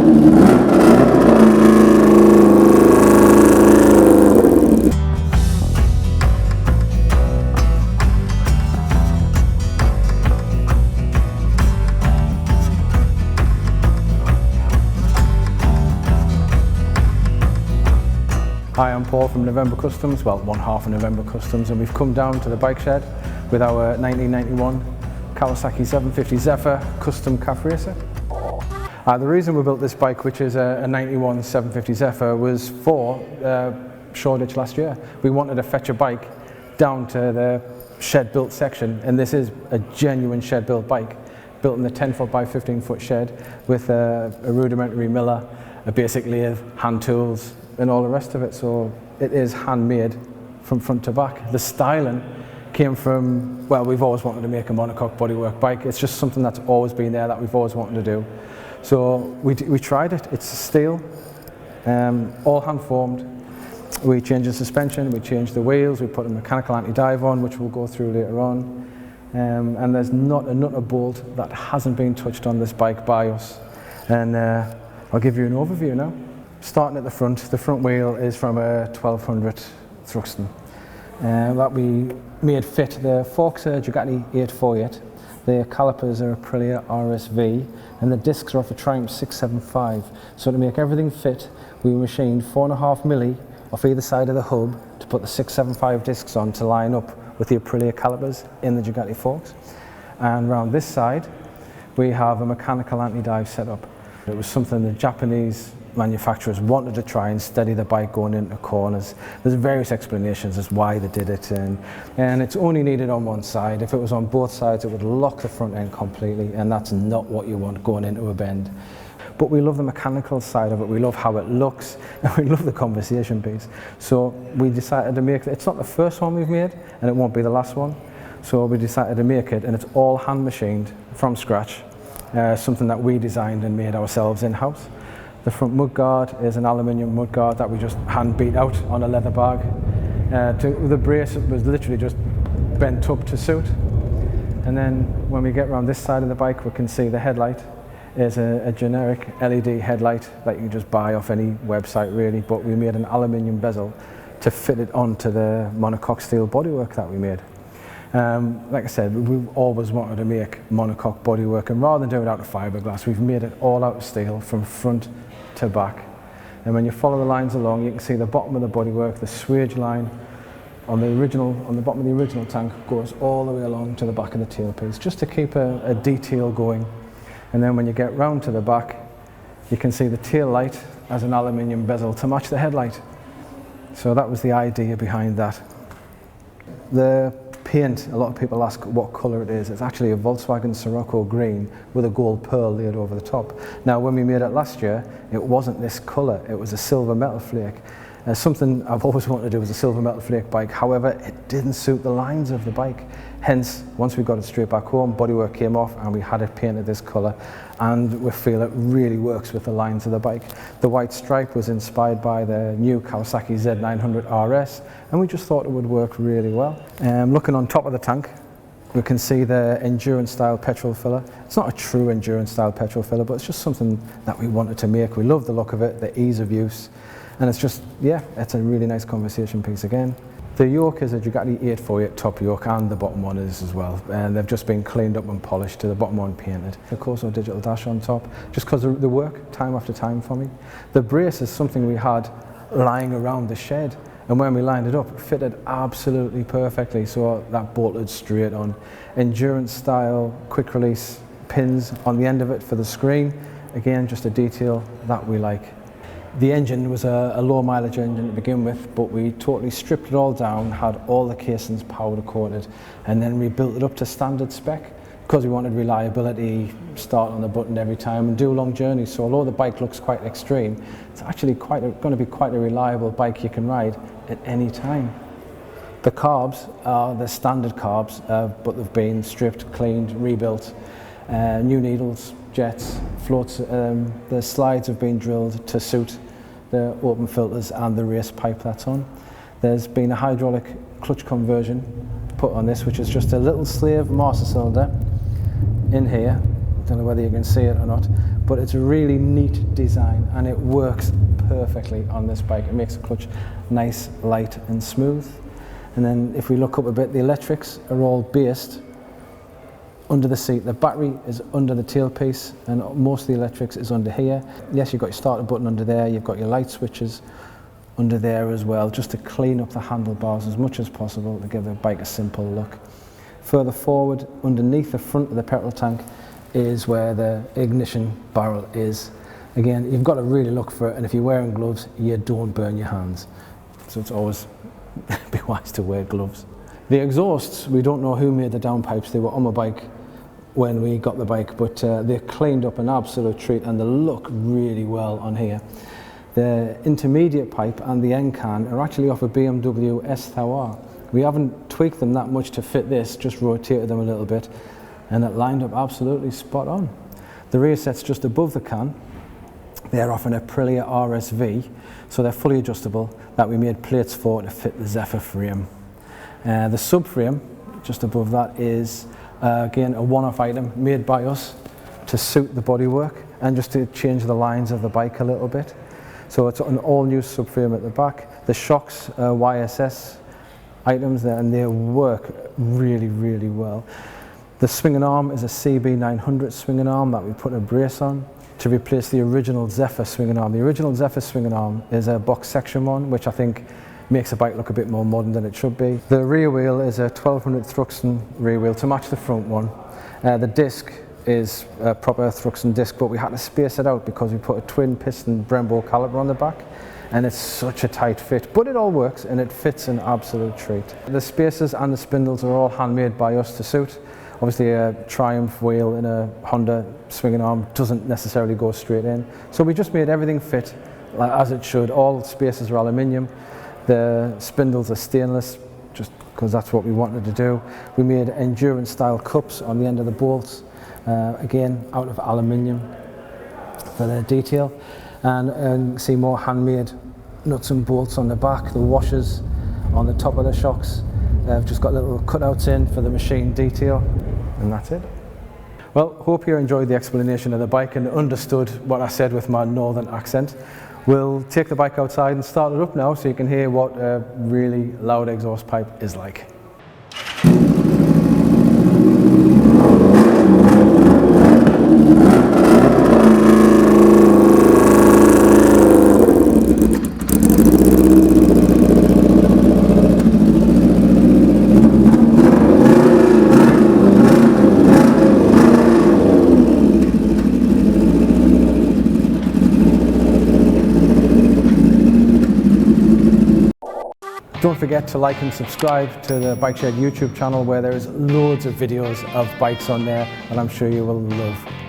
Hi, I'm Paul from November Customs, well, one half of November Customs, and we've come down to the bike shed with our 1991 Kawasaki 750 Zephyr custom calf racer. The reason we built this bike, which is a 91 750 Zephyr, was for Shoreditch last year. We wanted to fetch a bike down to the shed built section, and this is a genuine shed built bike, built in the 10-foot by 15-foot shed with a rudimentary miller, a basic lathe, hand tools, and all the rest of it. So it is handmade from front to back. The styling came from, well, we've always wanted to make a monocoque bodywork bike. It's just something that's always been there that we've always wanted to do. So we tried it. It's steel, all hand formed. We changed the suspension, we changed the wheels, we put a mechanical anti-dive on, which we'll go through later on. And there's not a nut or bolt that hasn't been touched on this bike by us. And I'll give you an overview now. Starting at the front wheel is from a 1200 Thruxton that we made fit. The forks are Ducati 848, the calipers are Aprilia RSV, and the discs are off a Triumph 675. So to make everything fit, we machined 4.5 milli off either side of the hub to put the 675 discs on to line up with the Aprilia calipers in the Ducati forks. And around this side, we have a mechanical anti-dive setup. It was something the Japanese manufacturers wanted to try and steady the bike going into corners. There's various explanations as why they did it, and it's only needed on one side. If it was on both sides, it would lock the front end completely, and that's not what you want going into a bend. But we love the mechanical side of it, we love how it looks, and we love the conversation piece. So we decided to make it. It's not the first one we've made, and it won't be the last one. So we decided to make it, and it's all hand machined from scratch, something that we designed and made ourselves in-house. The front mudguard is an aluminium mudguard that we just hand beat out on a leather bag. The brace was literally just bent up to suit. And then when we get around this side of the bike, we can see the headlight is a generic LED headlight that you can just buy off any website really, but we made an aluminium bezel to fit it onto the monocoque steel bodywork that we made. Like I said, we've always wanted to make monocoque bodywork, and rather than do it out of fiberglass, we've made it all out of steel from front to back. And when you follow the lines along, you can see the bottom of the bodywork, the swage line on the bottom of the original tank goes all the way along to the back of the tailpiece, just to keep a detail going. And then when you get round to the back, you can see the tail light as an aluminium bezel to match the headlight. So that was the idea behind that. The paint, a lot of people ask what colour it is. It's actually a Volkswagen Sirocco green with a gold pearl laid over the top. Now when we made it last year, it wasn't this colour, it was a silver metal flake. Something I've always wanted to do was a silver metal flake bike, however it didn't suit the lines of the bike. Hence, once we got it straight back home, bodywork came off and we had it painted this colour, and we feel it really works with the lines of the bike. The white stripe was inspired by the new Kawasaki Z900 RS, and we just thought it would work really well. Looking on top of the tank, we can see the endurance style petrol filler. It's not a true endurance style petrol filler, but it's just something that we wanted to make. We love the look of it, the ease of use, and it's just, yeah, it's a really nice conversation piece again. The yoke is a Ducati 848 top yoke, and the bottom one is as well, and they've just been cleaned up and polished to the bottom one painted. Of course, a digital dash on top, just because they work time after time for me. The brace is something we had lying around the shed, and when we lined it up, it fitted absolutely perfectly, so that bolted straight on. Endurance style quick release pins on the end of it for the screen, again just a detail that we like. The engine was a low mileage engine to begin with, but we totally stripped it all down, had all the casings powder coated, and then rebuilt it up to standard spec because we wanted reliability, start on the button every time and do long journeys. So although the bike looks quite extreme, it's actually going to be quite a reliable bike you can ride at any time. The carbs are the standard carbs, but they've been stripped, cleaned, rebuilt, new needles, jets, floats. The slides have been drilled to suit the open filters and the race pipe that's on. There's been a hydraulic clutch conversion put on this, which is just a little slave master cylinder in here. Don't know whether you can see it or not, but it's a really neat design and it works perfectly on this bike. It makes the clutch nice, light and smooth. And then if we look up a bit, the electrics are all based under the seat. The battery is under the tailpiece and most of the electrics is under here. Yes, you've got your starter button under there, you've got your light switches under there as well, just to clean up the handlebars as much as possible to give the bike a simple look. Further forward, underneath the front of the petrol tank is where the ignition barrel is. Again, you've got to really look for it, and if you're wearing gloves, you don't burn your hands. So it's always be wise to wear gloves. The exhausts, we don't know who made the downpipes. They were on my bike when we got the bike, but they're cleaned up an absolute treat and they look really well on here. The intermediate pipe and the end can are actually off a BMW S1000R. We haven't tweaked them that much to fit this, just rotated them a little bit, and it lined up absolutely spot on. The rear set's just above the can. They're off an Aprilia RSV, so they're fully adjustable, that we made plates for to fit the Zephyr frame. The subframe, just above that, is again a one-off item made by us to suit the bodywork and just to change the lines of the bike a little bit. So it's an all-new subframe at the back. The shocks are YSS items there and they work really, really well. The swinging arm is a CB900 swinging arm that we put a brace on to replace the original Zephyr swinging arm. The original Zephyr swinging arm is a box section one, which I think makes the bike look a bit more modern than it should be. The rear wheel is a 1200 Thruxton rear wheel to match the front one. The disc is a proper Thruxton disc, but we had to space it out because we put a twin piston Brembo caliper on the back, and it's such a tight fit, but it all works and it fits an absolute treat. The spacers and the spindles are all handmade by us to suit. Obviously a Triumph wheel in a Honda swinging arm doesn't necessarily go straight in, so we just made everything fit as it should. All spacers are aluminium. The spindles are stainless, just because that's what we wanted to do. We made endurance style cups on the end of the bolts, again out of aluminium for the detail. And you can see more handmade nuts and bolts on the back. The washers on the top of the shocks, I've just got little cutouts in for the machine detail, and that's it. Well, hope you enjoyed the explanation of the bike and understood what I said with my northern accent. We'll take the bike outside and start it up now so you can hear what a really loud exhaust pipe is like. Don't forget to like and subscribe to the Bike Shed YouTube channel, where there is loads of videos of bikes on there and I'm sure you will love.